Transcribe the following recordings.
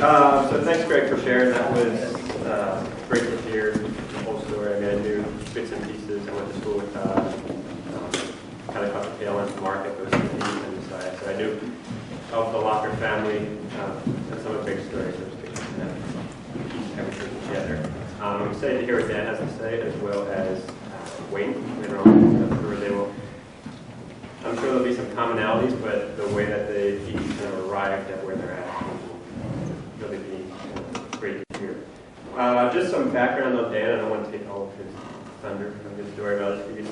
So thanks, Greg, for sharing. That was great to hear the whole story. I mean, I knew bits and pieces. I went to school with kind of caught the tail end of Mark at those and so I knew of the Lacher family and some of the big stories. So it's good to keep everything together. I'm excited to hear what Dan has to say, as well as Wayne later on. I'm sure there'll be some commonalities, but the way that they each kind of arrived at where they're at will really be great to hear. Just some background on Dan. I don't want to take all of his thunder from his story, but I'll just give you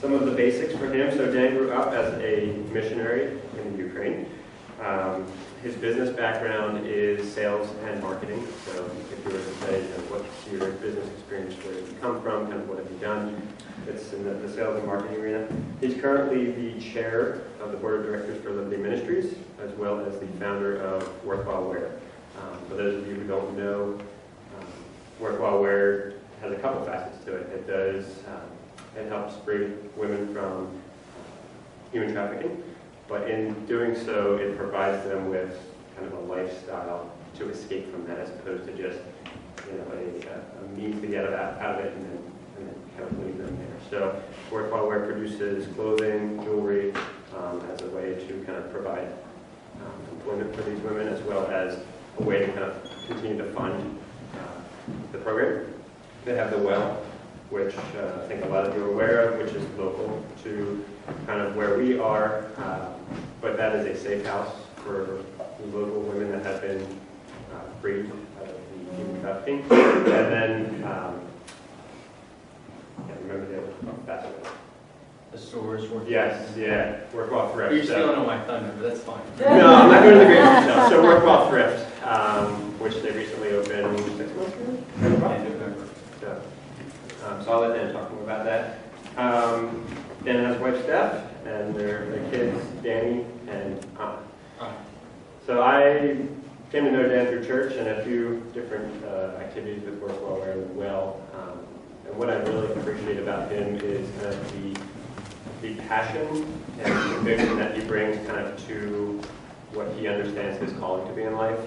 some of the basics for him. So Dan grew up as a missionary in the Ukraine. His business background is sales and marketing. So if you were to say, what's your business experience, where did you come from, kind of what have you done? It's in the sales and marketing arena. He's currently the chair of the board of directors for Liberty Ministries, as well as the founder of Worthwhile Wear. For those of you who don't know, Worthwhile Wear has a couple facets to it. It helps free women from human trafficking, but in doing so, it provides them with kind of a lifestyle to escape from that, as opposed to just a means to get out of it and then kind of leave them there. So Worthwhile Wear produces clothing, jewelry, as a way to kind of provide employment for these women, as well as a way to kind of continue to fund the program. They have the Well, which I think a lot of you are aware of, which is local to kind of where we are, but that is a safe house for local women that have been freed out of the human trafficking. And then, I can't remember the other facet. The stores were. Yes, yeah, Worthwhile Thrift. You're stealing all my thunder, but that's fine. No, I'm not going to the great details. So Worthwhile Thrift, which they recently opened 6 months ago? In November. So I'll let Dan talk more about that. Dan has his wife Steph, and their kids Danny and Anna. So I came to know Dan through church and a few different activities with Worthwhile Wear as well. And what I really appreciate about him is kind of the passion and conviction that he brings kind of to what he understands his calling to be in life.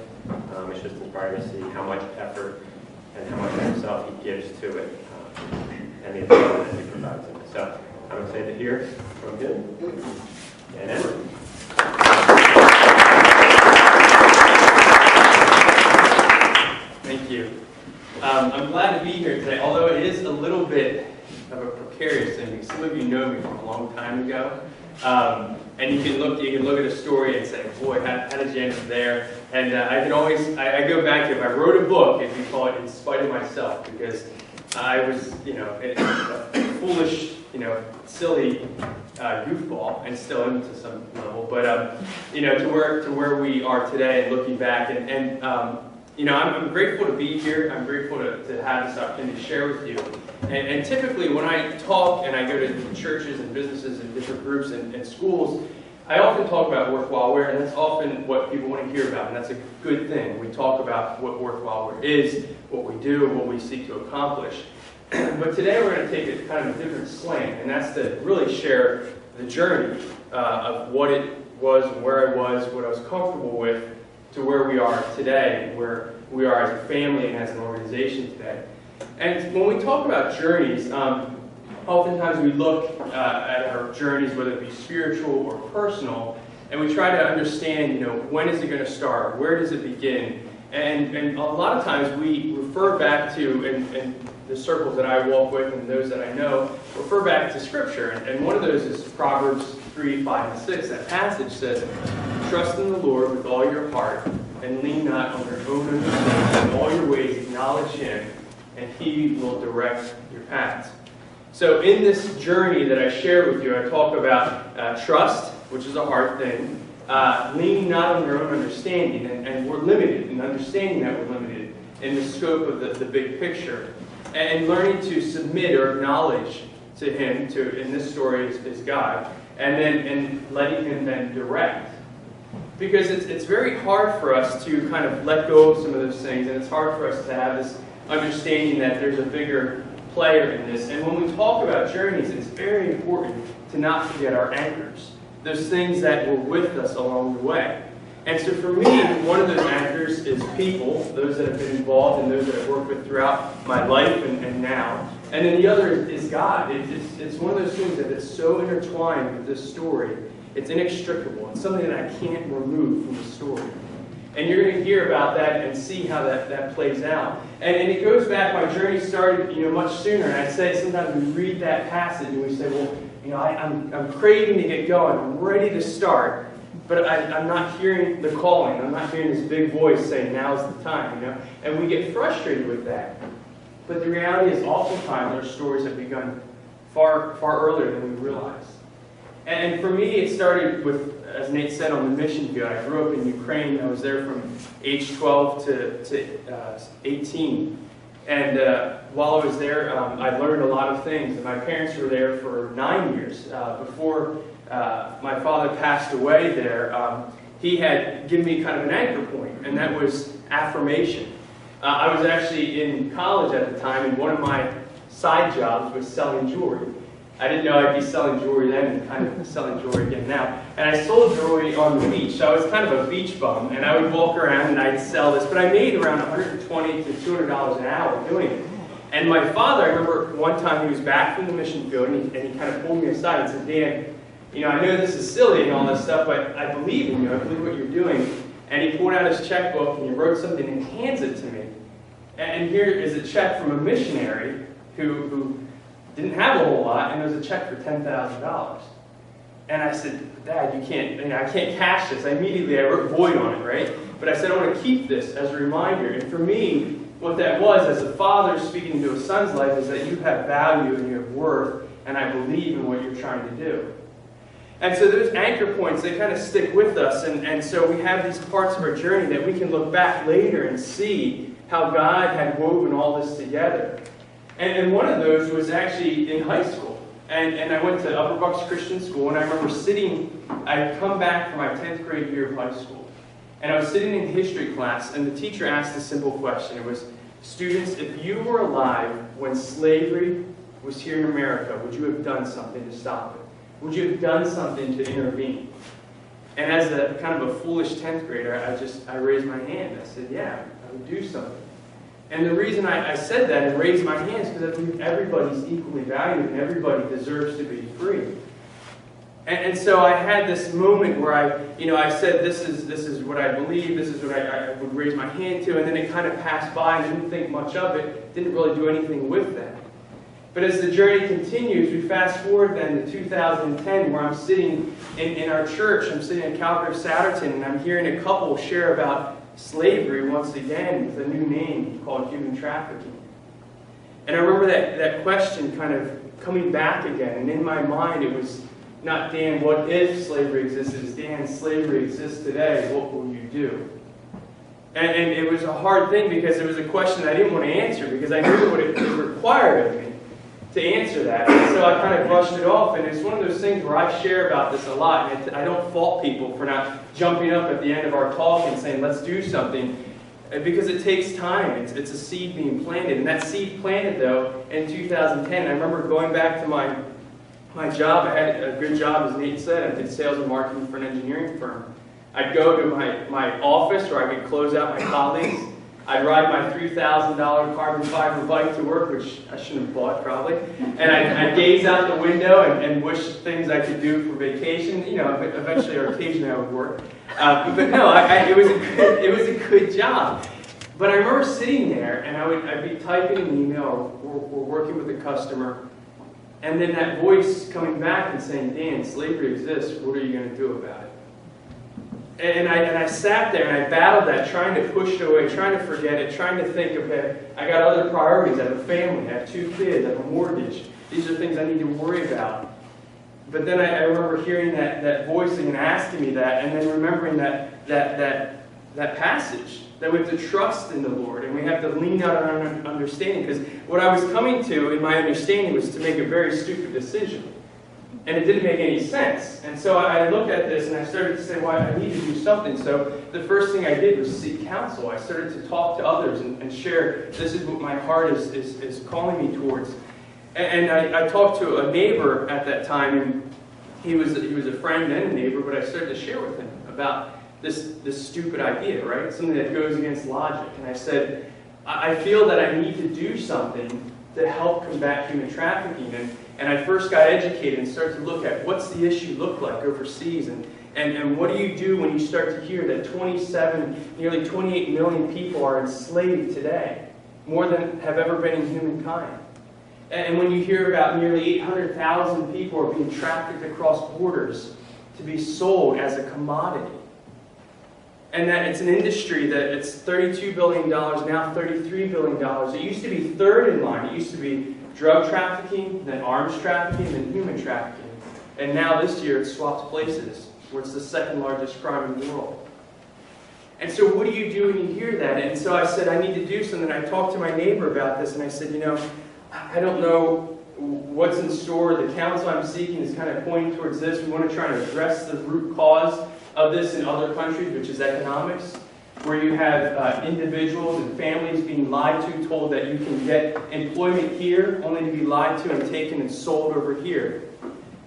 It's just inspiring to see how much effort and how much of himself he gives to it, and the environment that he provides in it. So I'm excited to hear from him and Emily. Thank you. I'm glad to be here today, although it is a little bit of a precarious thing, because some of you know me from a long time ago. And you can look at a story and say, boy, how did you end up there? And I go back to, if I wrote a book, it'd be called In Spite of Myself, because I was, a foolish, silly goofball, and still am to some level. But to where we are today, and looking back, I'm grateful to be here. I'm grateful to have this opportunity to share with you. And typically, when I talk and I go to churches and businesses and different groups and schools, I often talk about Worthwhile Wear, and that's often what people want to hear about, and that's a good thing. We talk about what Worthwhile Wear is, what we do, and what we seek to accomplish. But today we're going to take it kind of a different slant, and that's to really share the journey of what it was, and where I was, what I was comfortable with, to where we are today, where we are as a family and as an organization today. And when we talk about journeys, oftentimes we look at our journeys, whether it be spiritual or personal, and we try to understand, when is it going to start? Where does it begin? And a lot of times we refer back to, and the circles that I walk with and those that I know, refer back to Scripture. And one of those is Proverbs 3, 5, and 6. That passage says, "Trust in the Lord with all your heart, and lean not on your own understanding. In all your ways acknowledge Him, and He will direct your paths." So in this journey that I share with you, I talk about trust, which is a hard thing, leaning not on your own understanding, and we're limited, in understanding that we're limited in the scope of the big picture, and learning to submit or acknowledge to Him, in this story is God, and letting Him then direct. Because it's very hard for us to kind of let go of some of those things, and it's hard for us to have this understanding that there's a bigger player in this. And when we talk about journeys, it's very important to not forget our anchors, those things that were with us along the way. And so for me, one of those anchors is people, those that have been involved and those that I've worked with throughout my life and now. And then the other is God. It's one of those things that is so intertwined with this story. It's inextricable. It's something that I can't remove from the story. And you're going to hear about that and see how that plays out. And it goes back, my journey started much sooner. And I'd say sometimes we read that passage and we say, well, I'm craving to get going. I'm ready to start. But I'm not hearing the calling. I'm not hearing this big voice saying, now's the time, And we get frustrated with that. But the reality is oftentimes our stories have begun far, far earlier than we realize. And for me, it started with, as Nate said, on the mission field. I grew up in Ukraine. I was there from age 12 to 18. And while I was there, I learned a lot of things. And my parents were there for 9 years. Before my father passed away there, he had given me kind of an anchor point, and that was affirmation. I was actually in college at the time, and one of my side jobs was selling jewelry. I didn't know I'd be selling jewelry then and kind of selling jewelry again now. And I sold jewelry on the beach. So I was kind of a beach bum, and I would walk around and I'd sell this. But I made around $120 to $200 an hour doing it. And my father, I remember one time he was back from the mission field, and he kind of pulled me aside and said, Dan, I know this is silly and all this stuff, but I believe in you. I believe what you're doing. And he pulled out his checkbook and he wrote something and hands it to me. And here is a check from a missionary who didn't have a whole lot, and it was a check for $10,000. And I said, Dad, you can't, I can't cash this. I wrote void on it, right? But I said, I want to keep this as a reminder. And for me, what that was, as a father speaking to a son's life, is that you have value and you have worth, and I believe in what you're trying to do. And so those anchor points, they kind of stick with us. And so we have these parts of our journey that we can look back later and see how God had woven all this together. And one of those was actually in high school. And I went to Upper Bucks Christian School, and I remember I'd come back from my 10th grade year of high school. And I was sitting in history class, and the teacher asked a simple question. It was, students, if you were alive when slavery was here in America, would you have done something to stop it? Would you have done something to intervene? And as a kind of a foolish 10th grader, I raised my hand. I said, yeah, I would do something. And the reason I said that and raised my hand is because I believe everybody's equally valued and everybody deserves to be free. And so I had this moment where I said, this is what I believe, this is what I would raise my hand to, and then it kind of passed by and I didn't think much of it, didn't really do anything with that. But as the journey continues, we fast forward then to 2010, where I'm sitting in our church. I'm sitting in Calvary of Satterton, and I'm hearing a couple share about slavery once again with a new name called human trafficking. And I remember that question kind of coming back again. And in my mind, it was not, Dan, what if slavery existed? It's, Dan, slavery exists today. What will you do? And it was a hard thing because it was a question I didn't want to answer because I knew what it required of me to answer that. And so I kind of brushed it off, and it's one of those things where I share about this a lot, and I don't fault people for not jumping up at the end of our talk and saying, let's do something, because it takes time. It's a seed being planted, and that seed planted, though, in 2010. I remember going back to my job. I had a good job, as Nate said. I did sales and marketing for an engineering firm. I'd go to my office where I could close out my colleagues. I'd ride my $3,000 carbon fiber bike to work, which I shouldn't have bought probably, and I'd gaze out the window and wish things I could do for vacation. Eventually or occasionally I would work. But no, it was a good job. But I remember sitting there, and I'd be typing an email or working with a customer, and then that voice coming back and saying, Dan, slavery exists. What are you going to do about it? And I sat there and I battled that, trying to push it away, trying to forget it, trying to think of it. I got other priorities. I have a family. I have 2 kids. I have a mortgage. These are things I need to worry about. But then I remember hearing that voicing and asking me that, and then remembering that passage, that we have to trust in the Lord, and we have to lean out on our understanding. Because what I was coming to in my understanding was to make a very stupid decision. And it didn't make any sense. And so I looked at this and I started to say, well, I need to do something. So the first thing I did was seek counsel. I started to talk to others and share, this is what my heart is calling me towards. And I talked to a neighbor at that time, and he was a friend and a neighbor, but I started to share with him about this stupid idea, right? Something that goes against logic. And I said, I feel that I need to do something to help combat human trafficking. And I first got educated and started to look at what's the issue look like overseas, and what do you do when you start to hear that nearly 28 million people are enslaved today, more than have ever been in humankind. And when you hear about nearly 800,000 people are being trafficked across borders to be sold as a commodity. And that it's an industry that it's $32 billion, now $33 billion. It used to be third in line. It used to be drug trafficking, then arms trafficking, then human trafficking. And now this year it's swapped places, where it's the second largest crime in the world. And so what do you do when you hear that? And so I said, I need to do something. I talked to my neighbor about this, and I said, I don't know what's in store. The counsel I'm seeking is kind of pointing towards this. We want to try and address the root cause of this in other countries, which is economics, where you have individuals and families being lied to, told that you can get employment here, only to be lied to and taken and sold over here.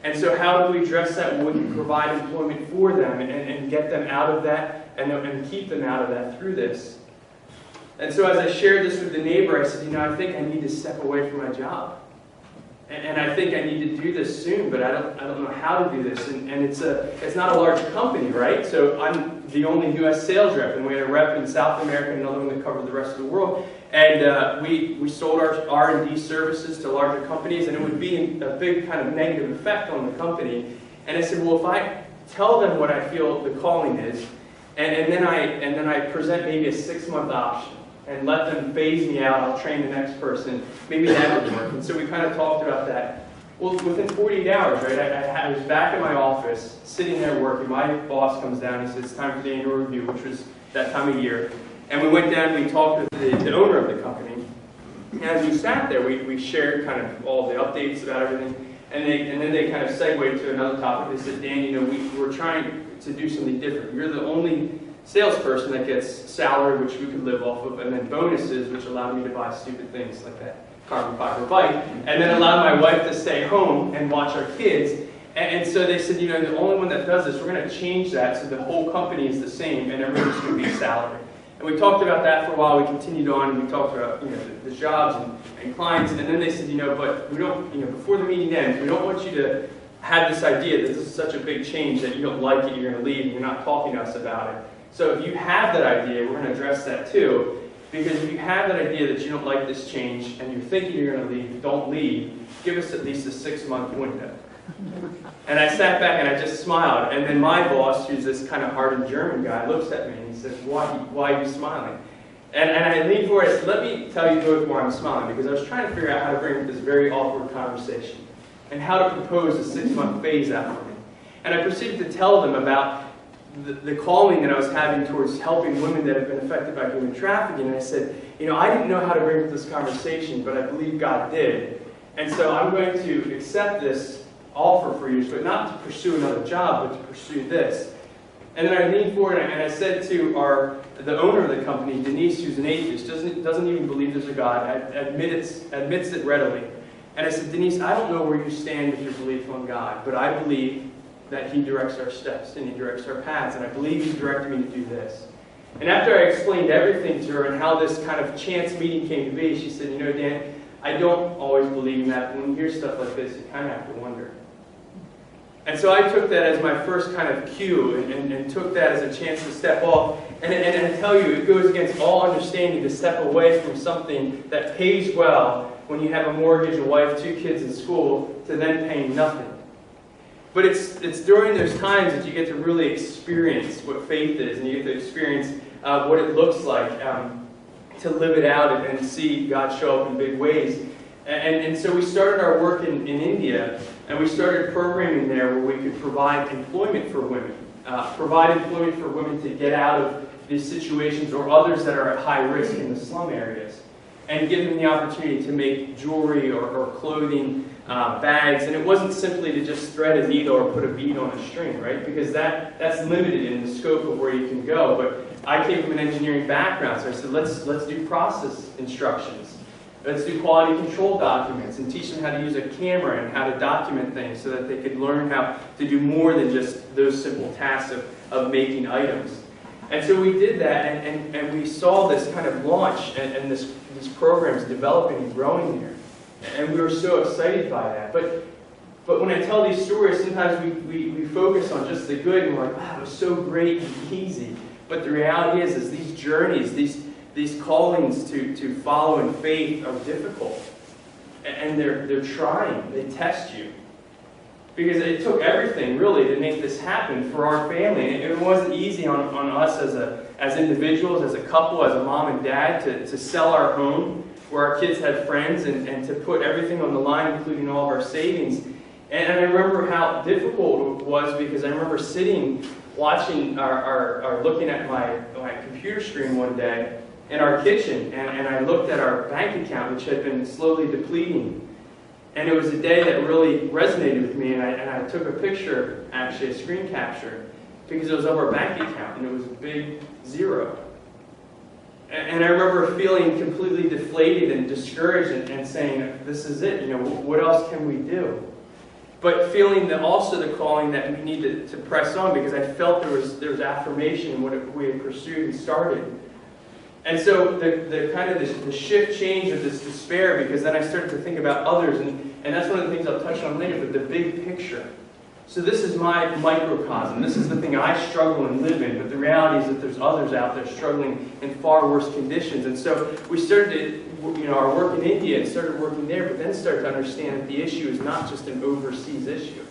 And so how do we address that? Well, we can provide employment for them and get them out of that and keep them out of that through this. And so as I shared this with the neighbor, I said, I think I need to step away from my job. And I think I need to do this soon, but I don't know how to do this. And it's not a large company, right? So I'm the only U.S. sales rep, and we had a rep in South America and another one that covered the rest of the world. And we sold our R&D services to larger companies, and it would be a big kind of negative effect on the company. And I said, well, if I tell them what I feel the calling is, and then I present maybe a 6-month option, and let them phase me out, I'll train the next person, maybe that would work. And so we kind of talked about that. Well, within 48 hours, right, I was back in my office, sitting there working. My boss comes down, he says, it's time for the annual review, which was that time of year. And we went down and we talked with the owner of the company. And as we sat there, we shared kind of all the updates about everything. And then they kind of segued to another topic. They said, Dan, we're trying to do something different. You're the only salesperson that gets salary, which we could live off of, and then bonuses, which allow me to buy stupid things like that carbon fiber bike, and then allow my wife to stay home and watch our kids. And so they said, the only one that does this, we're going to change that so the whole company is the same and everyone's going to be salary. And we talked about that for a while. We continued on, and we talked about the jobs and clients. And then they said, but we don't, before the meeting ends, we don't want you to have this idea that this is such a big change that you don't like it, you're going to leave, and you're not talking to us about it. So if you have that idea, we're going to address that too. Because if you have that idea that you don't like this change and you're thinking you're going to leave, don't leave. Give us at least a 6-month window. And I sat back and I just smiled. And then my boss, who's this kind of hardened German guy, looks at me and he says, why are you smiling? And I leaned forward and I said, let me tell you both why I'm smiling. Because I was trying to figure out how to bring this very awkward conversation and how to propose a 6-month phase out for me. And I proceeded to tell them about the calling that I was having towards helping women that have been affected by human trafficking. And I said, I didn't know how to bring up this conversation, but I believe God did. And so I'm going to accept this offer for you, but not to pursue another job, but to pursue this. And then I leaned forward and I said to the owner of the company, Denise, who's an atheist, doesn't even believe there's a God, admits it readily. And I said, Denise, I don't know where you stand with your belief on God, but I believe that He directs our steps and He directs our paths, and I believe He's directed me to do this. And after I explained everything to her and how this kind of chance meeting came to be, she said, Dan, I don't always believe in that, but when you hear stuff like this, you kind of have to wonder. And so I took that as my first kind of cue and took that as a chance to step off. And I tell you, it goes against all understanding to step away from something that pays well when you have a mortgage, a wife, 2 kids in school, to then paying nothing. But it's during those times that you get to really experience what faith is, and you get to experience what it looks like to live it out and see God show up in big ways. And so we started our work in India, and we started programming there where we could provide employment for women. To get out of these situations or others that are at high risk in the slum areas. And give them the opportunity to make jewelry or clothing, bags. And it wasn't simply to just thread a needle or put a bead on a string, right? Because that's limited in the scope of where you can go. But I came from an engineering background, so I said, let's do process instructions. Let's do quality control documents and teach them how to use a camera and how to document things so that they could learn how to do more than just those simple tasks of making items. And so we did that, and we saw this kind of launch and these programs developing and growing there. And we were so excited by that. But when I tell these stories, sometimes we focus on just the good, and we're like, wow, it was so great and easy. But the reality is these journeys, these callings to follow in faith are difficult. And they're trying, they test you. Because it took everything, really, to make this happen for our family. And it wasn't easy on us as individuals, as a couple, as a mom and dad, to sell our home where our kids had friends and to put everything on the line, including all of our savings. And I remember how difficult it was, because I remember sitting, watching, or looking at my computer screen one day in our kitchen, and I looked at our bank account, which had been slowly depleting. And it was a day that really resonated with me, and I took a picture, actually a screen capture, because it was of our bank account, and it was a big zero. And I remember feeling completely deflated and discouraged and saying, this is it, what else can we do? But feeling also the calling that we needed to press on, because I felt there was affirmation in what we had pursued and started. And so the shift change of this despair, because then I started to think about others, and that's one of the things I'll touch on later, but the big picture. So this is my microcosm. This is the thing I struggle and live in, but the reality is that there's others out there struggling in far worse conditions. And so we started our work in India and started working there, but then started to understand that the issue is not just an overseas issue.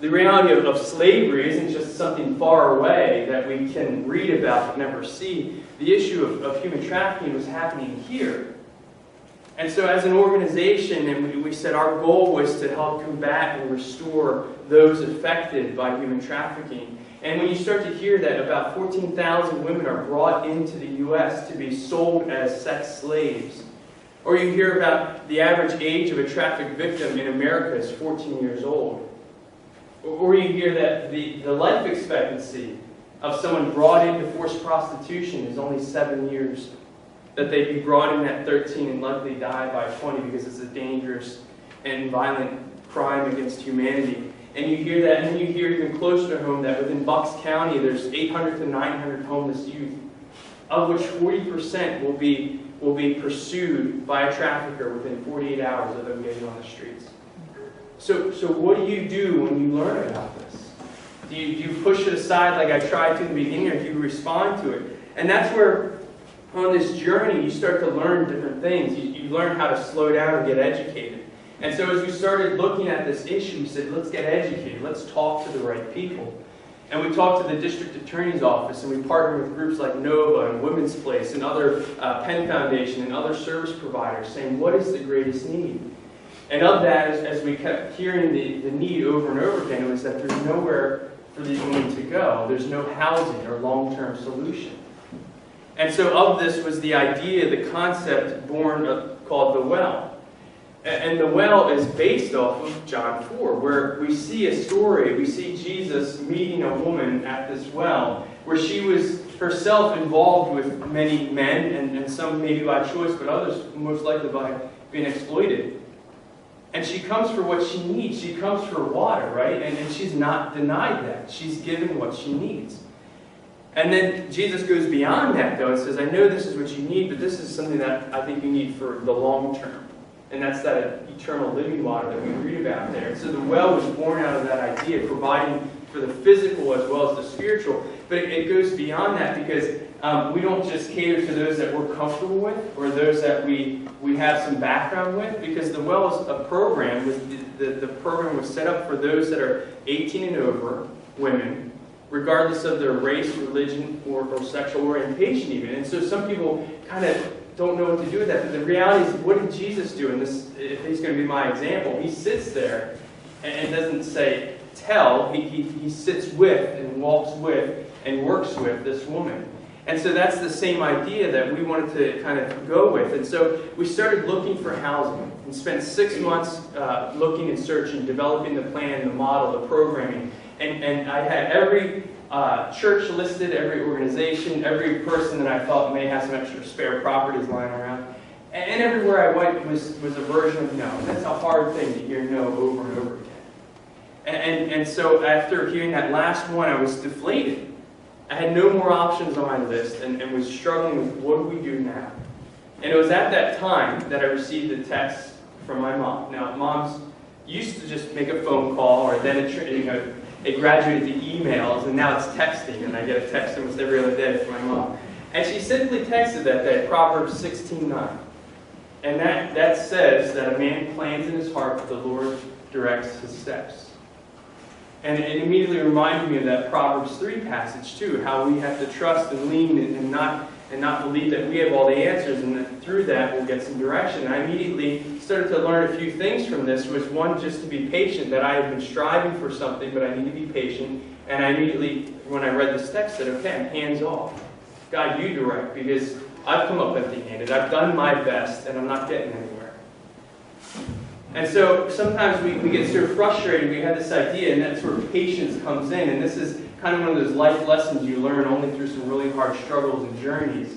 The reality of slavery isn't just something far away that we can read about but never see. The issue of human trafficking was happening here. And so as an organization, and we said our goal was to help combat and restore those affected by human trafficking. And when you start to hear that about 14,000 women are brought into the U.S. to be sold as sex slaves, or you hear about the average age of a trafficked victim in America is 14 years old, or you hear that the life expectancy of someone brought into forced prostitution is only 7 years, that they'd be brought in at 13 and likely die by 20 because it's a dangerous and violent crime against humanity. And you hear that, and then you hear even closer to home that within Bucks County there's 800 to 900 homeless youth, of which 40% will be pursued by a trafficker within 48 hours of them getting on the streets. So what do you do when you learn about this? Do you push it aside like I tried to in the beginning, or do you respond to it? And that's where, on this journey, you start to learn different things. You learn how to slow down and get educated. And so as we started looking at this issue, we said, let's get educated. Let's talk to the right people. And we talked to the district attorney's office, and we partnered with groups like NOVA and Women's Place and other Penn Foundation and other service providers, saying, what is the greatest need? And of that, as we kept hearing the need over and over again, it was that there's nowhere for these women to go. There's no housing or long-term solution. And so of this was the idea, the concept born called The Well. And The Well is based off of John 4, where we see a story, we see Jesus meeting a woman at this well, where she was herself involved with many men, and some maybe by choice, but others most likely by being exploited. And she comes for what she needs. She comes for water, right? And she's not denied that. She's given what she needs. And then Jesus goes beyond that, though, and says, I know this is what you need, but this is something that I think you need for the long term. And that's that eternal living water that we read about there. And so the well was born out of that idea, providing for the physical as well as the spiritual. But it goes beyond that, because we don't just cater to those that we're comfortable with or those that we have some background with, because the well is a program. The program was set up for those that are 18 and over, women, regardless of their race, religion, or sexual orientation even. And so some people kind of don't know what to do with that. But the reality is, what did Jesus do? And this, if he's going to be my example, he sits there and doesn't say, tell. He sits with and walks with and works with this woman. And so that's the same idea that we wanted to kind of go with. And so we started looking for housing and spent 6 months looking and searching, developing the plan, the model, the programming. And I had every church listed, every organization, every person that I thought may have some extra spare properties lying around. And everywhere I went was a version of no. And that's a hard thing to hear no over and over again. And so after hearing that last one, I was deflated. I had no more options on my list and was struggling with what do we do now? And it was at that time that I received a text from my mom. Now, moms used to just make a phone call, or then it graduated to emails, and now it's texting, and I get a text almost every other day from my mom. And she simply texted that day, Proverbs 16:9. And that says that a man plans in his heart, but the Lord directs his steps. And it immediately reminded me of that Proverbs 3 passage too, how we have to trust and lean and not believe that we have all the answers, and that through that we'll get some direction. And I immediately started to learn a few things from this. Was one, just to be patient, that I had been striving for something, but I need to be patient. And I immediately, when I read this text, said, okay, I'm hands off. God, you direct, because I've come up empty-handed. I've done my best, and I'm not getting anywhere. And so sometimes we get sort of frustrated. We have this idea, and that's where patience comes in. And this is kind of one of those life lessons you learn only through some really hard struggles and journeys.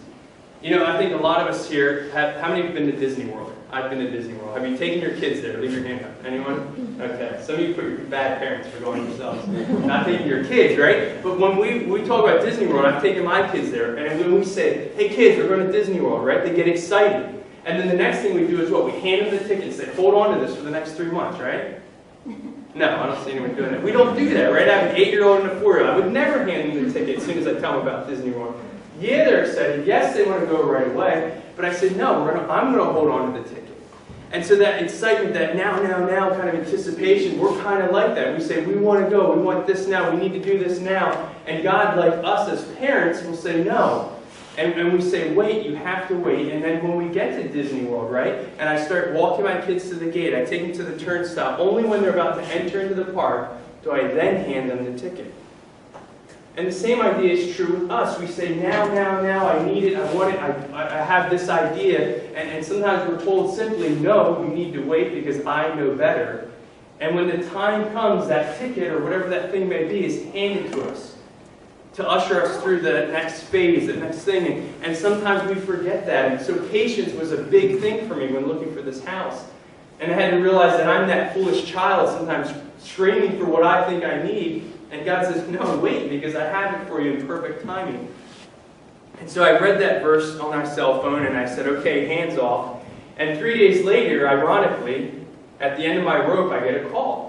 You know, I think a lot of us here, how many have been to Disney World? I've been to Disney World. Have you taken your kids there? Leave your hand up. Anyone? Okay. Some of you put your bad parents for going yourselves. Not taking your kids, right? But when we talk about Disney World, I've taken my kids there. And when we say, hey kids, we're going to Disney World, right? They get excited. And then the next thing we do is what? We hand them the ticket and say, hold on to this for the next 3 months, right? No, I don't see anyone doing that. We don't do that, right? I have an 8-year-old and a 4-year-old. I would never hand them the ticket as soon as I tell them about Disney World. Yeah, they're excited. Yes, they want to go right away. But I said, no, I'm going to hold on to the ticket. And so that excitement, that now kind of anticipation, we're kind of like that. We say, we want to go. We want this now. We need to do this now. And God, like us as parents, will say no. And we say, wait, you have to wait. And then when we get to Disney World, right, and I start walking my kids to the gate, I take them to the turnstile, only when they're about to enter into the park do I then hand them the ticket. And the same idea is true with us. We say, now, I need it, I want it, I have this idea. And sometimes we're told simply, no, you need to wait because I know better. And when the time comes, that ticket or whatever that thing may be is handed to us to usher us through the next phase, the next thing. And sometimes we forget that. And so patience was a big thing for me when looking for this house. And I had to realize that I'm that foolish child sometimes screaming for what I think I need. And God says, no, wait, because I have it for you in perfect timing. And so I read that verse on our cell phone and I said, okay, hands off. And 3 days later, ironically, at the end of my rope, I get a call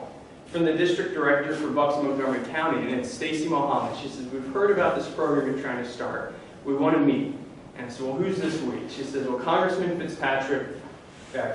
from the district director for Bucks and Montgomery County, and it's Stacy Mohammed. She says, we've heard about this program you're trying to start. We want to meet. And I said, well, who's this week? She says, well, Congressman Fitzpatrick,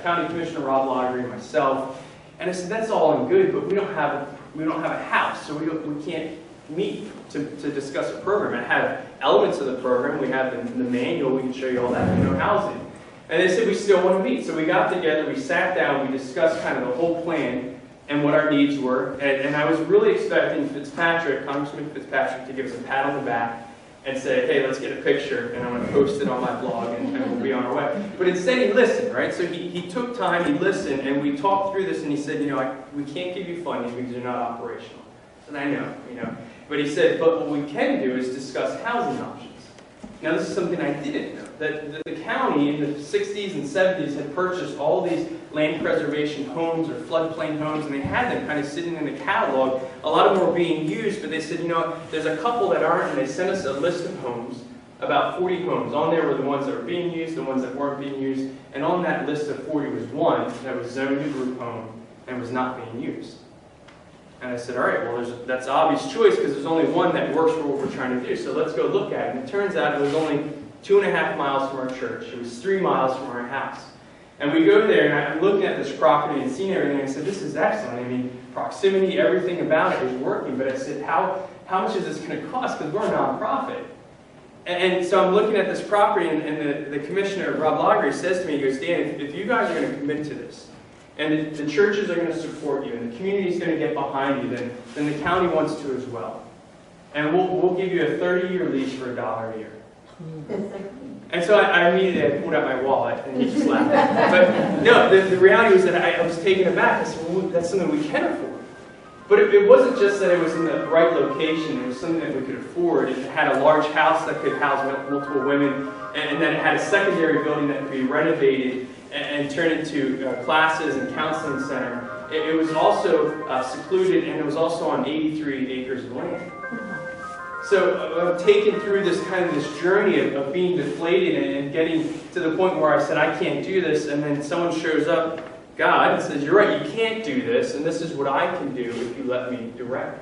County Commissioner Rob Lacher, myself. And I said, that's all and good, but we don't have a house, so we can't meet to discuss a program. I have elements of the program. We have the manual. We can show you all that. No housing. And they said, we still want to meet. So we got together. We sat down. We discussed kind of the whole plan and what our needs were. And I was really expecting Congressman Fitzpatrick, to give us a pat on the back and say, hey, let's get a picture, and I'm going to post it on my blog, and we'll be on our way. But instead he listened, right? So he took time, he listened, and we talked through this, and he said, we can't give you funding because you're not operational. And I know. But he said, but what we can do is discuss housing options. Now this is something I didn't know, that the county in the 60s and 70s had purchased all these land preservation homes or floodplain homes, and they had them kind of sitting in the catalog. A lot of them were being used, but they said, there's a couple that aren't, and they sent us a list of homes, about 40 homes. On there were the ones that were being used, the ones that weren't being used, and on that list of 40 was one that was zoned a group home and was not being used. And I said, all right, well, that's obvious choice because there's only one that works for what we're trying to do, so let's go look at it. And it turns out it was only 2.5 miles from our church. It was 3 miles from our house. And we go there, and I'm looking at this property and seeing everything, and I said, this is excellent. I mean, proximity, everything about it was working. But I said, how much is this going to cost? Because we're a nonprofit. And so I'm looking at this property, and the commissioner, Rob Lacher, says to me, he goes, Dan, if you guys are going to commit to this, and the churches are going to support you, and the community is going to get behind you, then the county wants to as well. And we'll give you a 30-year lease for $1 a year. And so I immediately pulled out my wallet, and he just laughed. But no, the reality was that I was taken aback. I said, well, that's something we can afford. But it wasn't just that it was in the right location. It was something that we could afford. It had a large house that could house multiple women, and then it had a secondary building that could be renovated and turned into classes and counseling center. It was also secluded, and it was also on 83 acres of land. So I'm taken through this journey of being deflated and getting to the point where I said, I can't do this, and then someone shows up, God, and says, you're right, you can't do this, and this is what I can do if you let me direct.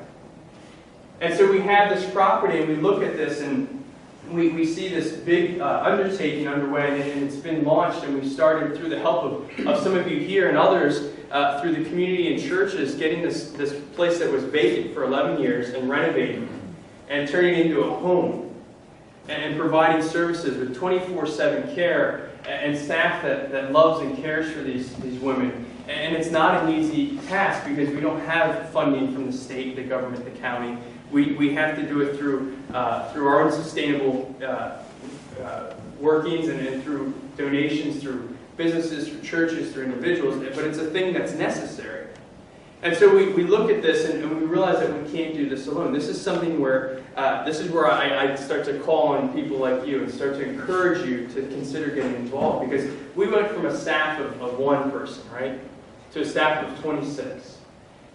And so we have this property, and we look at this, and we see this big undertaking underway, and it's been launched, and we started through the help of some of you here and others through the community and churches, getting this place that was vacant for 11 years and renovating and turning it into a home and providing services with 24/7 care and staff that loves and cares for these women. And it's not an easy task because we don't have funding from the state, the government, the county. We have to do it through our own sustainable workings and through donations, through businesses, through churches, through individuals, but it's a thing that's necessary. And so we look at this and we realize that we can't do this alone. This is something where, I start to call on people like you and start to encourage you to consider getting involved, because we went from a staff of one person, right, to a staff of 26.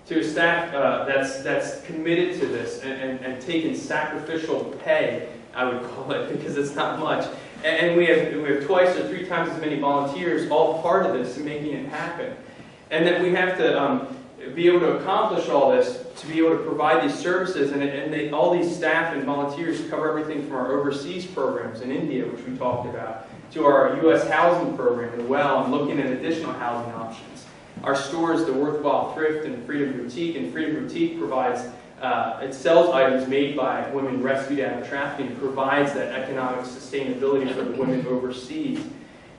To a staff that's committed to this and taken sacrificial pay, I would call it, because it's not much. And we have twice or three times as many volunteers all part of this and making it happen. And that we have to be able to accomplish all this, to be able to provide these services, and all these staff and volunteers cover everything from our overseas programs in India, which we talked about, to our U.S. housing program as well, and looking at additional housing options. Our stores, the Worthwhile Thrift and Freedom Boutique, and Freedom Boutique provides, it sells items made by women rescued out of trafficking, provides that economic sustainability for the women overseas.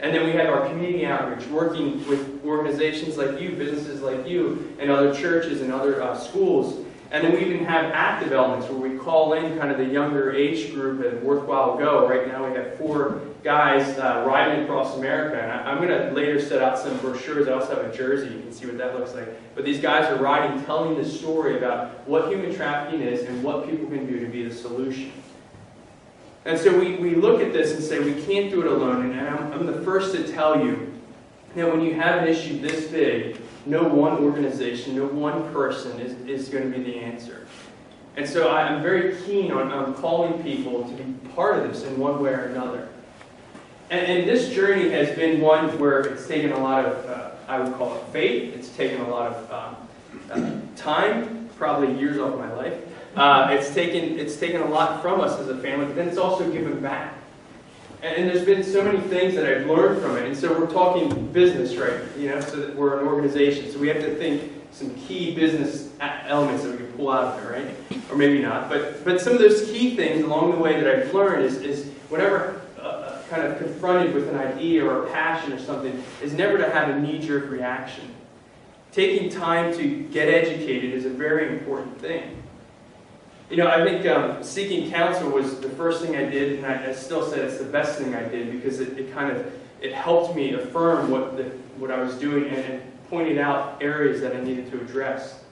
And then we have our community outreach, working with organizations like you, businesses like you, and other churches and other schools. And then we even have active elements where we call in kind of the younger age group at Worthwhile Go. Right now we have 4 guys riding across America. And I'm going to later set out some brochures. I also have a jersey. You can see what that looks like. But these guys are riding, telling the story about what human trafficking is and what people can do to be the solution. And so we look at this and say we can't do it alone. And I'm the first to tell you that when you have an issue this big, no one organization, no one person is going to be the answer. And so I'm very keen on calling people to be part of this in one way or another. And this journey has been one where it's taken a lot of, I would call it faith. It's taken a lot of time, probably years off my life. It's taken a lot from us as a family, but then it's also given back. And there's been so many things that I've learned from it. And so we're talking business, right? So that we're an organization. So we have to think some key business elements that we can pull out of it, right? Or maybe not. But some of those key things along the way that I've learned is whenever kind of confronted with an idea or a passion or something, is never to have a knee-jerk reaction. Taking time to get educated is a very important thing. I think seeking counsel was the first thing I did, and I still say it's the best thing I did, because it helped me affirm what I was doing and pointed out areas that I needed to address.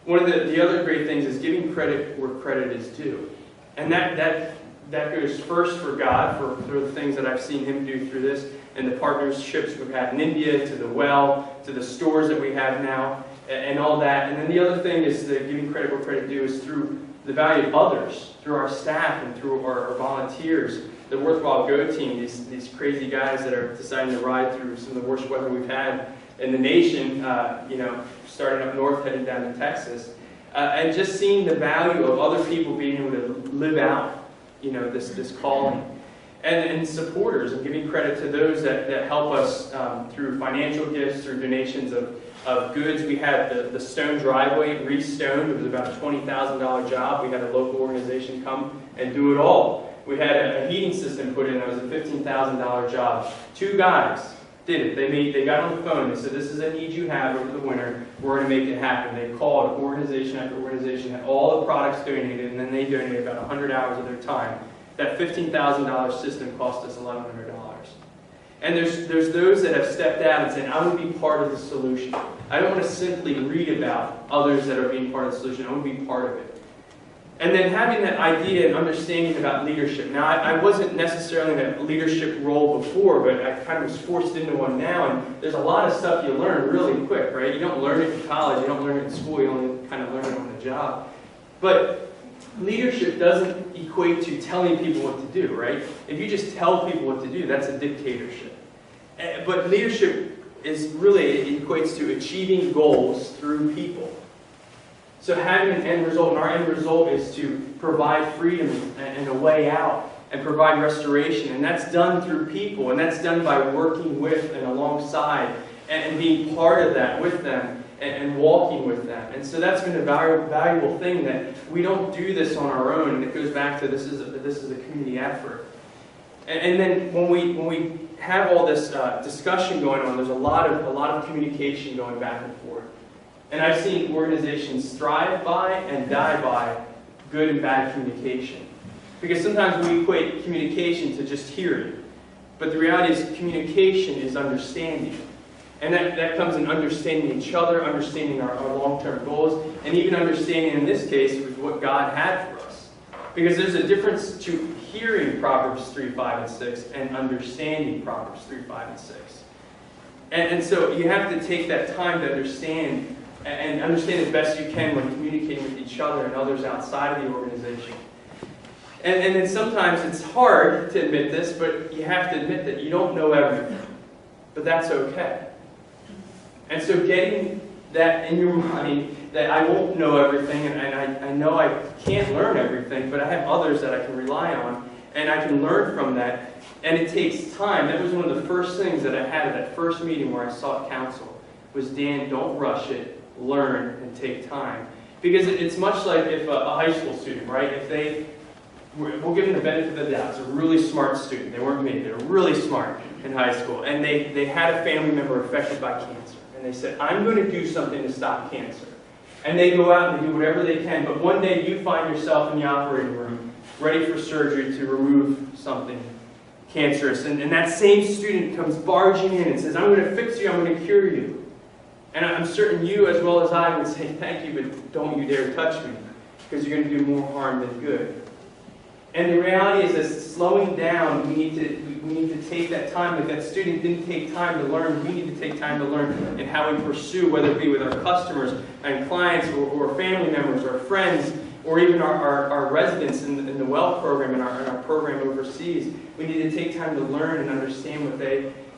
One of the other great things is giving credit where credit is due. And that goes first for God, for the things that I've seen Him do through this, and the partnerships we've had in India, to the well, to the stores that we have now, and all that. And then the other thing is the giving credit where credit due is through the value of others, through our staff and through our volunteers, the Worthwhile Go team, these crazy guys that are deciding to ride through some of the worst weather we've had in the nation, starting up north, heading down to Texas, and just seeing the value of other people being able to live out, this calling. And supporters, and giving credit to those that help us through financial gifts, through donations of goods. We had the stone driveway re-stoned. It was about a $20,000 job. We had a local organization come and do it all. We had a heating system put in. That was a $15,000 job. 2 guys did it. They got on the phone. They said, this is a need you have over the winter. We're going to make it happen. They called organization after organization, had all the products donated, and then they donated about 100 hours of their time. That $15,000 system cost us $1,100. And there's those that have stepped out and said, I want to be part of the solution. I don't want to simply read about others that are being part of the solution. I want to be part of it. And then having that idea and understanding about leadership. Now, I wasn't necessarily in a leadership role before, but I kind of was forced into one now. And there's a lot of stuff you learn really quick, right? You don't learn it in college. You don't learn it in school. You only kind of learn it on the job. But leadership doesn't equate to telling people what to do, right? If you just tell people what to do, that's a dictatorship. But leadership is really, it equates to achieving goals through people. So having an end result, and our end result is to provide freedom and a way out, and provide restoration. And that's done through people, and that's done by working with and alongside, and being part of that with them, and walking with them. And so that's been a valuable thing, that we don't do this on our own, and it goes back to this is a community effort. And then when we have all this discussion going on, there's a lot of communication going back and forth. And I've seen organizations thrive by and die by good and bad communication. Because sometimes we equate communication to just hearing. But the reality is communication is understanding. And that comes in understanding each other, understanding our long-term goals, and even understanding, in this case, what God had for us. Because there's a difference to hearing Proverbs 3, 5, and 6 and understanding Proverbs 3, 5, and 6. And so you have to take that time to understand, and understand as best you can when communicating with each other and others outside of the organization. And then sometimes it's hard to admit this, but you have to admit that you don't know everything. But that's okay. And so getting that in your mind, that I won't know everything, and I know I can't learn everything, but I have others that I can rely on, and I can learn from that, and it takes time. That was one of the first things that I had at that first meeting where I sought counsel, was Dan, don't rush it, learn, and take time. Because it's much like if a high school student, right, if we'll give them the benefit of the doubt, it's a really smart student, they weren't me, they were really smart in high school, and they had a family member affected by cancer. And they said, I'm going to do something to stop cancer. And they go out and they do whatever they can, but one day you find yourself in the operating room, ready for surgery to remove something cancerous. And that same student comes barging in and says, I'm going to fix you, I'm going to cure you. And I'm certain you, as well as I, would say, thank you, but don't you dare touch me, because you're going to do more harm than good. And the reality is that slowing down, we need to take that time. Like that student didn't take time to learn, we need to take time to learn in how we pursue, whether it be with our customers and clients, or family members, or friends, or even our residents in the WELL program and our program overseas. We need to take time to learn and understand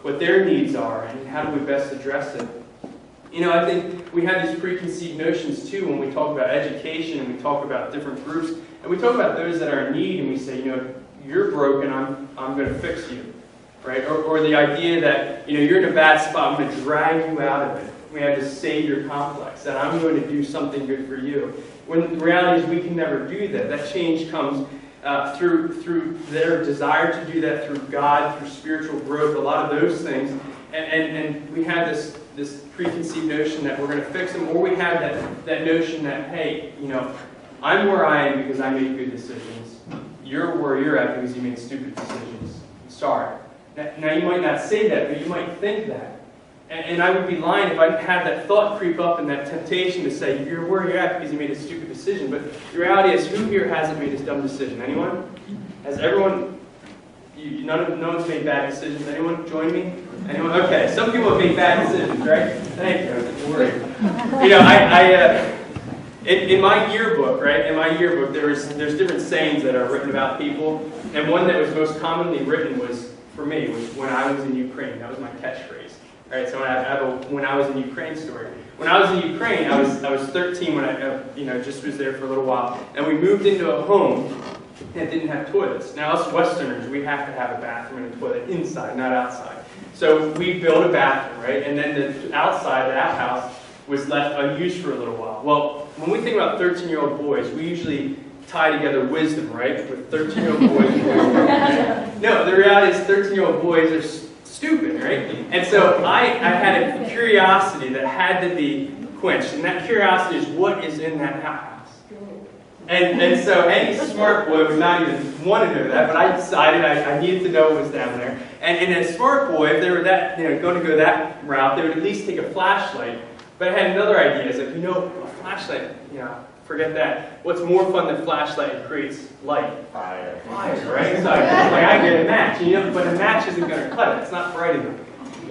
what their needs are, and how do we best address it. You know, I think we have these preconceived notions too when we talk about education and we talk about different groups. And we talk about those that are in need, and we say, you know, you're broken, I'm going to fix you, right? Or the idea that, you know, you're in a bad spot, I'm going to drag you out of it. We have this savior complex, that I'm going to do something good for you. When the reality is we can never do that. That change comes through their desire to do that, through God, through spiritual growth, a lot of those things. And we have this preconceived notion that we're going to fix them, or we have that notion that, hey, you know, I'm where I am because I made good decisions. You're where you're at because you made stupid decisions. Sorry. Now you might not say that, but you might think that. And I would be lying if I had that thought creep up and that temptation to say, you're where you're at because you made a stupid decision. But the reality is, who here hasn't made a dumb decision? Anyone? Has everyone? No one's made bad decisions. Anyone join me? Anyone? Okay, some people have made bad decisions, right? Thank you. Don't worry. You know, in my yearbook, right? In my yearbook, there's different sayings that are written about people, and one that was most commonly written was, for me, was when I was in Ukraine. That was my catchphrase. All right, so I have a when I was in Ukraine story. When I was in Ukraine, I was 13 when I just was there for a little while, and we moved into a home that didn't have toilets. Now us Westerners, we have to have a bathroom and a toilet inside, not outside. So we built a bathroom, right? And then the outside, the outhouse, was left unused for a little while. Well, when we think about 13-year-old boys, we usually tie together wisdom, right? With 13-year-old boys and wisdom. Right? No, the reality is 13-year-old boys are stupid, right? And so I had a curiosity that had to be quenched. And that curiosity is, what is in that outhouse? And so any smart boy would not even want to know that, but I decided I needed to know what was down there. And a smart boy, if they were going to go that route, they would at least take a flashlight. But I had another idea. It's like, a flashlight, forget that. What's more fun than flashlight? It creates light. Fire, right? So I get a match, but a match isn't going to cut it. It's not bright enough.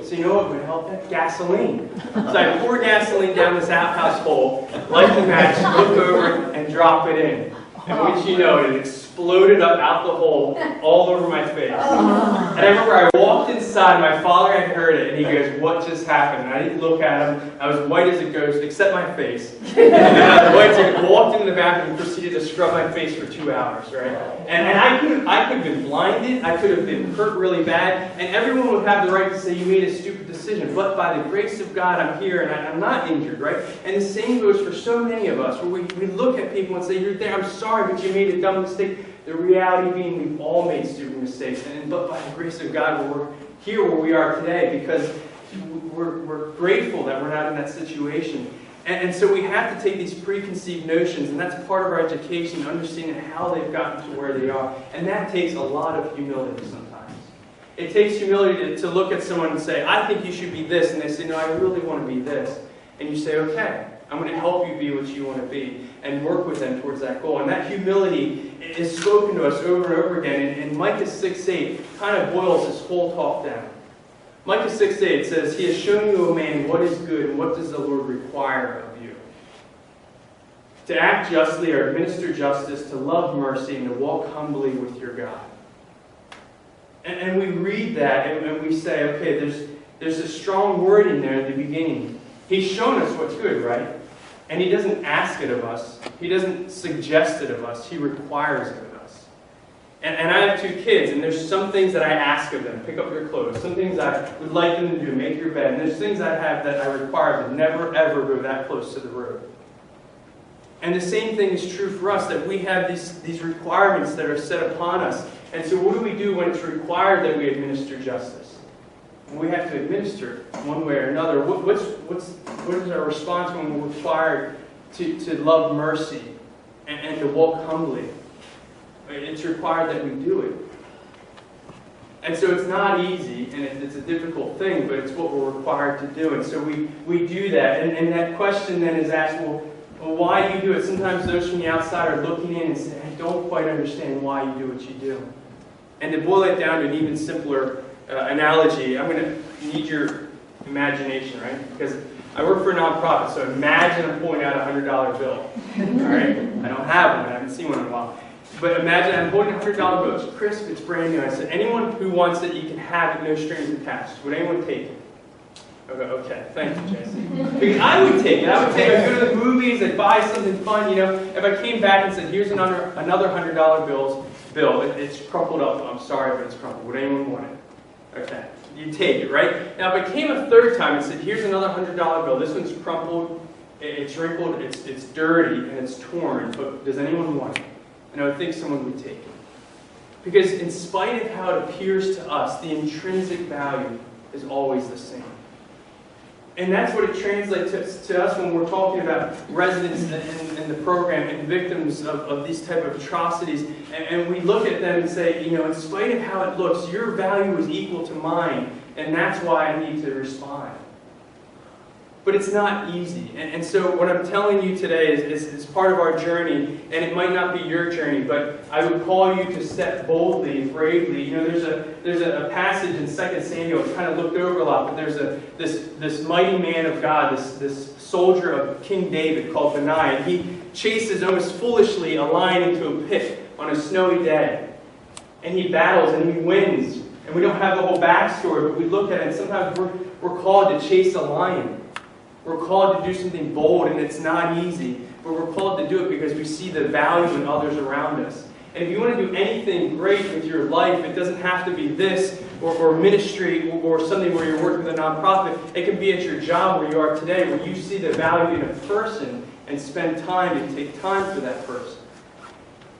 So you know what would help that? Gasoline. So I pour gasoline down this outhouse hole, light the match, look over it, and drop it in. And once you know it exploded up out the hole all over my face. And I remember I walked inside, my father had heard it, and he goes, "What just happened?" And I didn't look at him. I was white as a ghost, except my face. And I walked into the bathroom and proceeded to scrub my face for 2 hours, right? And I could have been blinded, I could have been hurt really bad, and everyone would have the right to say, "You made a stupid decision." But by the grace of God, I'm here, and I'm not injured, right? And the same goes for so many of us, where we look at people and say, "You're there, I'm sorry, but you made a dumb mistake." The reality being, we've all made stupid mistakes, but by the grace of God, we're here where we are today because we're grateful that we're not in that situation. And so we have to take these preconceived notions, and that's part of our education, understanding how they've gotten to where they are. And that takes a lot of humility sometimes. It takes humility to look at someone and say, "I think you should be this," and they say, "No, I really want to be this." And you say, "Okay, I'm going to help you be what you want to be," and work with them towards that goal. And that humility is spoken to us over and over again. And Micah 6:8 kind of boils this whole talk down. Micah 6:8 says, "He has shown you, O man, what is good, and what does the Lord require of you? To act justly or administer justice, to love mercy, and to walk humbly with your God." And we read that, and we say, okay, there's a strong word in there at the beginning. He's shown us what's good, right? And He doesn't ask it of us. He doesn't suggest it of us. He requires it of us. And I have 2 kids, and there's some things that I ask of them. Pick up your clothes. Some things I would like them to do. Make your bed. And there's things I have that I require them. Never, ever go that close to the road. And the same thing is true for us, that we have these requirements that are set upon us. And so what do we do when it's required that we administer justice? We have to administer it one way or another. What is our response when we're required to love mercy and to walk humbly? It's required that we do it. And so it's not easy, and it's a difficult thing, but it's what we're required to do. And so we do that. And that question then is asked, well, why do you do it? Sometimes those from the outside are looking in and saying, "I don't quite understand why you do what you do." And to boil it down to an even simpler analogy, I'm going to need your imagination, right? Because I work for a nonprofit, so imagine I'm pulling out a $100 bill. All right? I don't have one. I haven't seen one in a while. But imagine I'm holding a $100 bill. It's crisp. It's brand new. I said, anyone who wants it, you can have it, no strings attached. Would anyone take it? Okay. Thank you, Jason. Because I would take it. I'd go to the movies. I'd buy something fun. If I came back and said, "Here's another $100 bill. It's crumpled up. I'm sorry, but it's crumpled. Would anyone want it?" Okay. You take it, right? Now, if I came a third time and said, "Here's another $100 bill. This one's crumpled. It's wrinkled. It's dirty, and it's torn. But does anyone want it?" And I would think someone would take it. Because in spite of how it appears to us, the intrinsic value is always the same. And that's what it translates to us when we're talking about residents in the program and victims of these type of atrocities. And we look at them and say, in spite of how it looks, your value is equal to mine, and that's why I need to respond. But it's not easy. And so what I'm telling you today is part of our journey, and it might not be your journey, but I would call you to step boldly, bravely. There's a passage in 2 Samuel, it's kind of looked over a lot, but there's this mighty man of God, this soldier of King David called Benaiah, and he chases almost foolishly a lion into a pit on a snowy day. And he battles and he wins. And we don't have the whole backstory, but we look at it, and sometimes we're called to chase a lion. We're called to do something bold, and it's not easy, but we're called to do it because we see the value in others around us. And if you want to do anything great with your life, it doesn't have to be this or ministry or something where you're working with a nonprofit. It can be at your job where you are today, where you see the value in a person and spend time and take time for that person.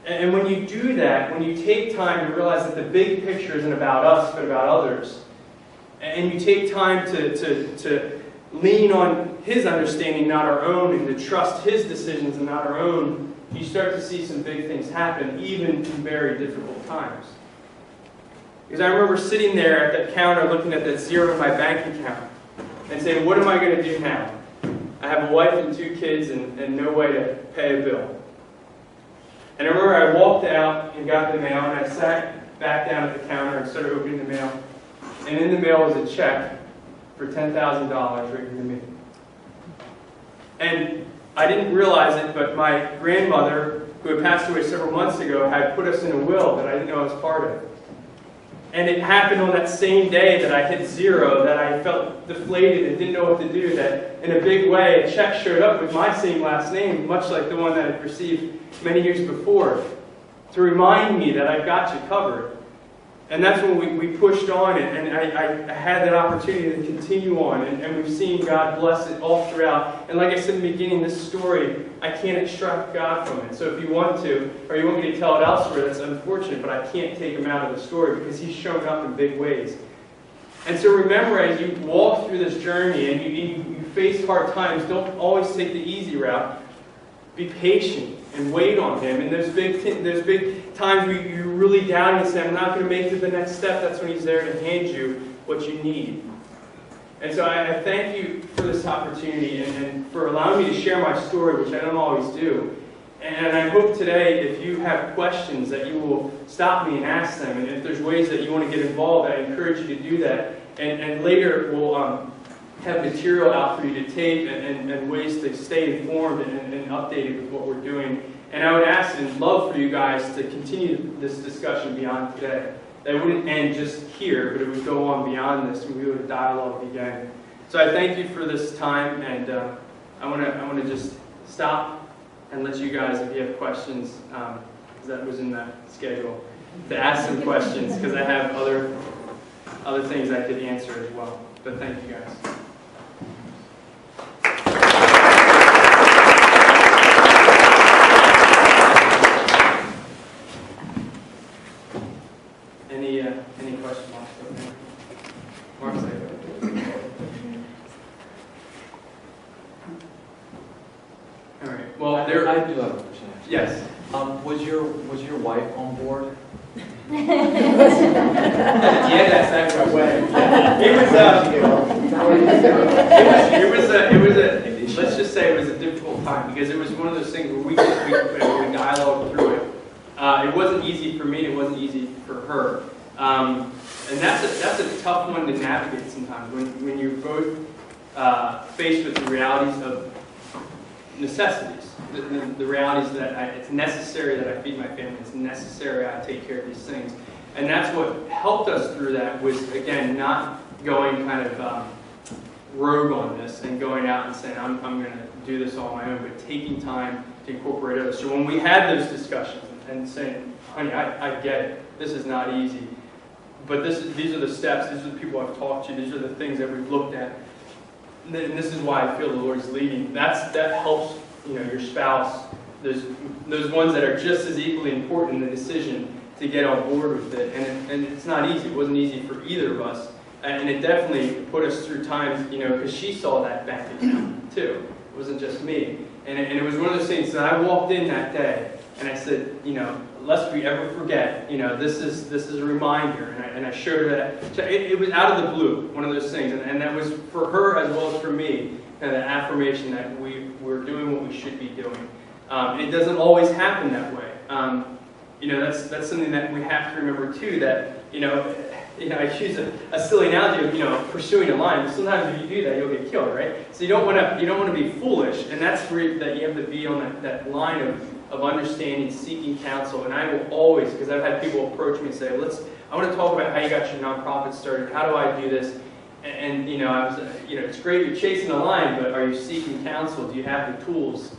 And when you do that, when you take time to realize that the big picture isn't about us, but about others, and you take time to lean on His understanding, not our own, and to trust His decisions and not our own, you start to see some big things happen, even in very difficult times. Because I remember sitting there at that counter looking at that zero in my bank account and saying, what am I going to do now? I have a wife and 2 kids and no way to pay a bill. And I remember I walked out and got the mail, and I sat back down at the counter and started opening the mail. And in the mail was a check for $10,000 written to me. And I didn't realize it, but my grandmother who had passed away several months ago, had put us in a will that I didn't know I was part of. And it happened on that same day that I hit zero, that I felt deflated and didn't know what to do, that in a big way a check showed up with my same last name, much like the one that I'd received many years before, to remind me that I've got you covered. And that's when we pushed on, and I had that opportunity to continue on, and we've seen God bless it all throughout. And like I said in the beginning, this story, I can't extract God from it. So if you want to, or you want me to tell it elsewhere, that's unfortunate, but I can't take him out of the story because he's shown up in big ways. And so remember, as you walk through this journey and you face hard times, don't always take the easy route. Be patient and wait on him. And there's big times where you're really down and say, I'm not going to make it to the next step. That's when he's there to hand you what you need. And so I thank you for this opportunity and for allowing me to share my story, which I don't always do. And I hope today, if you have questions, that you will stop me and ask them. And if there's ways that you want to get involved, I encourage you to do that. And later we'll have material out for you to tape and ways to stay informed and updated with what we're doing. And I would ask and love for you guys to continue this discussion beyond today. That it wouldn't end just here, but it would go on beyond this, and we would dialogue again. So I thank you for this time, and I want to just stop and let you guys, if you have questions, because that was in the schedule, to ask some questions, because I have other things I could answer as well. But thank you guys. Any questions? Mark, say it. All right. Well, I do have a question. Yes. Was your wife on board? Yeah, that's that way. It was let's just say it was a difficult time, because it was one of those things where we dialogued through it. It wasn't easy for me. It wasn't easy for her. And that's a tough one to navigate sometimes when you're both faced with the realities of necessities. The realities that it's necessary that I feed my family. It's necessary I take care of these things. And that's what helped us through that, was, again, not going kind of rogue on this and going out and saying, I'm going to do this all on my own, but taking time to incorporate others. So when we had those discussions and saying, honey, I get it. This is not easy. But these are the steps. These are the people I've talked to. These are the things that we've looked at. And this is why I feel the Lord is leading. That helps, your spouse. Those ones that are just as equally important in the decision to get on board with it. And it's not easy. It wasn't easy for either of us. And it definitely put us through times, because she saw that bank account too. It wasn't just me. And it was one of those things that I walked in that day and I said, lest we ever forget, this is a reminder. And I showed her that. It was out of the blue, one of those things. And that was for her as well as for me, kind of the affirmation that we're doing what we should be doing. It doesn't always happen that way. That's something that we have to remember too, that, I choose a silly analogy of, pursuing a lion. But sometimes if you do that, you'll get killed, right? So you don't want to be foolish, and that's where that you have to be on that line of understanding, seeking counsel. And I will always, because I've had people approach me and say, I want to talk about how you got your nonprofit started. How do I do this? And I was, it's great you're chasing a lion, but are you seeking counsel? Do you have the tools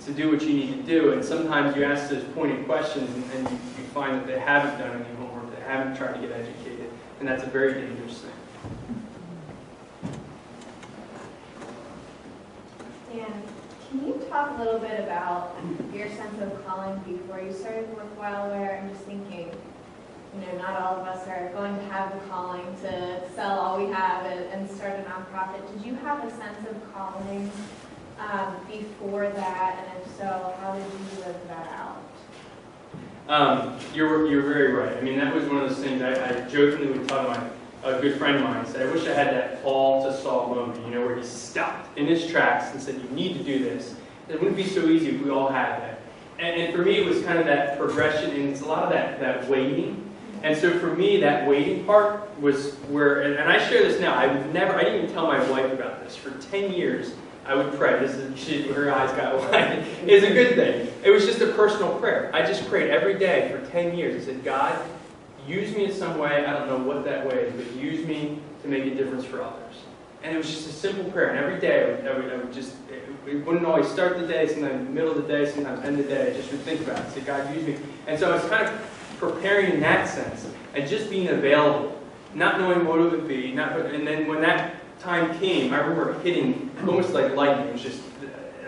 to do what you need to do? And sometimes you ask those pointed questions, and you find that they haven't done any homework, they haven't tried to get educated, and that's a very dangerous thing. Dan, can you talk a little bit about your sense of calling before you started Worthwhile Wear? I'm just thinking, not all of us are going to have the calling to sell all we have and start a nonprofit. Did you have a sense of calling before that, and if so, how did you live that out? You're very right. I mean, that was one of those things I jokingly would tell a good friend of mine and say, I wish I had that fall to Saul moment, where he stopped in his tracks and said, you need to do this. It wouldn't be so easy if we all had that. And for me, it was kind of that progression, and it's a lot of that waiting. And so for me, that waiting part was where, and I share this now, I didn't even tell my wife about this. For 10 years, I would pray. This is her eyes got wide. It's a good thing. It was just a personal prayer. I just prayed every day for 10 years. I said, God, use me in some way. I don't know what that way is, but use me to make a difference for others. And it was just a simple prayer. And every day I would just, it wouldn't always start the day, sometimes in the middle of the day, sometimes end of the day. I just would think about it. I said, God, use me. And so I was kind of preparing in that sense and just being available, not knowing what it would be. And then when that time came, I remember hitting almost like lightning. It was just,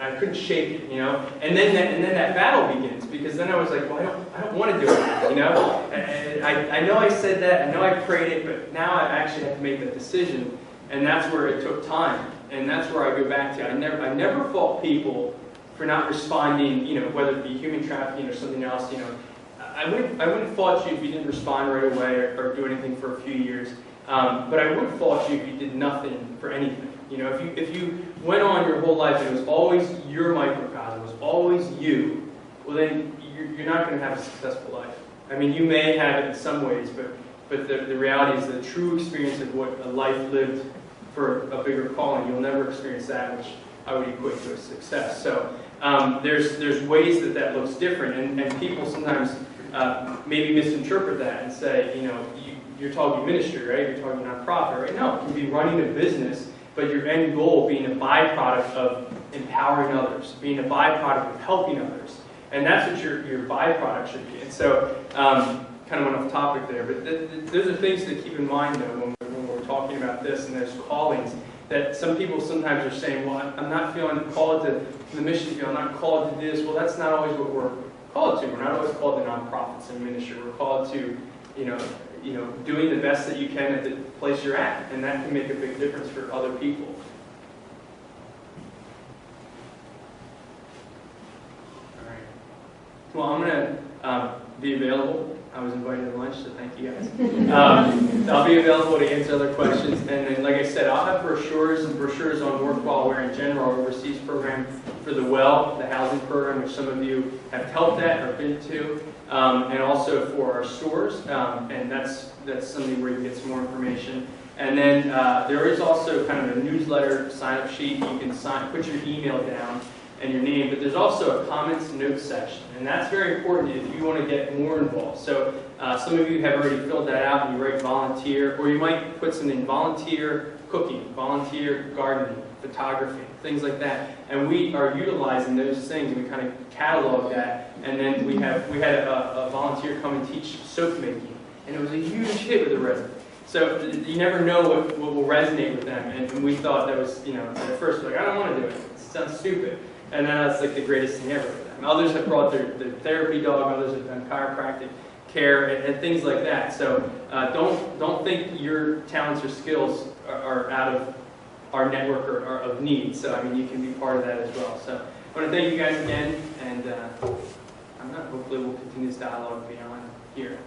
I couldn't shake it, you know. And then that battle begins, because then I was like, well, I don't want to do it, you know. And I know I said that, I know I prayed it, but now I actually have to make that decision, and that's where it took time, and that's where I go back to. I never fault people for not responding, you know, whether it be human trafficking or something else, you know. I wouldn't fault you if you didn't respond right away or do anything for a few years. But I would fault you if you did nothing for anything. You know, if you went on your whole life and it was always your microcosm, it was always you, well then you're not going to have a successful life. I mean, you may have it in some ways, but the reality is the true experience of what a life lived for a bigger calling, you'll never experience that, which I would equate to a success. So there's ways that looks different, and people sometimes maybe misinterpret that and say, you know, you're talking ministry, right? You're talking nonprofit, right? No, it can be running a business, but your end goal being a byproduct of empowering others, being a byproduct of helping others. And that's what your byproduct should be. And so, kind of went off topic there, but those are things to keep in mind, though, when we're talking about this, and there's callings that some people sometimes are saying, well, I'm not feeling called to the mission field, I'm not called to this. Well, that's not always what we're called to. We're not always called to nonprofits and ministry. We're called to, you know, doing the best that you can at the place you're at, and that can make a big difference for other people. All right. Well, I'm going to be available. I was invited to lunch, so thank you guys. I'll be available to answer other questions, and then, like I said, I'll have brochures on Work While We're in general, our overseas program for the WELL, the housing program, which some of you have helped at or been to. And also for our stores, and that's something where you get some more information. And then there is also kind of a newsletter sign-up sheet. You can put your email down and your name, but there's also a comments and notes section, and that's very important if you want to get more involved. So some of you have already filled that out, and you write volunteer, or you might put something volunteer cooking, volunteer gardening, photography, things like that. And we are utilizing those things, and we kind of catalog that. And then we had a volunteer come and teach soap making, and it was a huge hit with the resident. So you never know what will resonate with them. And we thought that was, you know, at first like, I don't want to do it. It sounds stupid. And then that's like the greatest thing ever for them. Others have brought their therapy dog. Others have done chiropractic care and things like that. So don't think your talents or skills are out of our network or of need. So, I mean, you can be part of that as well. So I want to thank you guys again, and hopefully we'll continue this dialogue beyond here.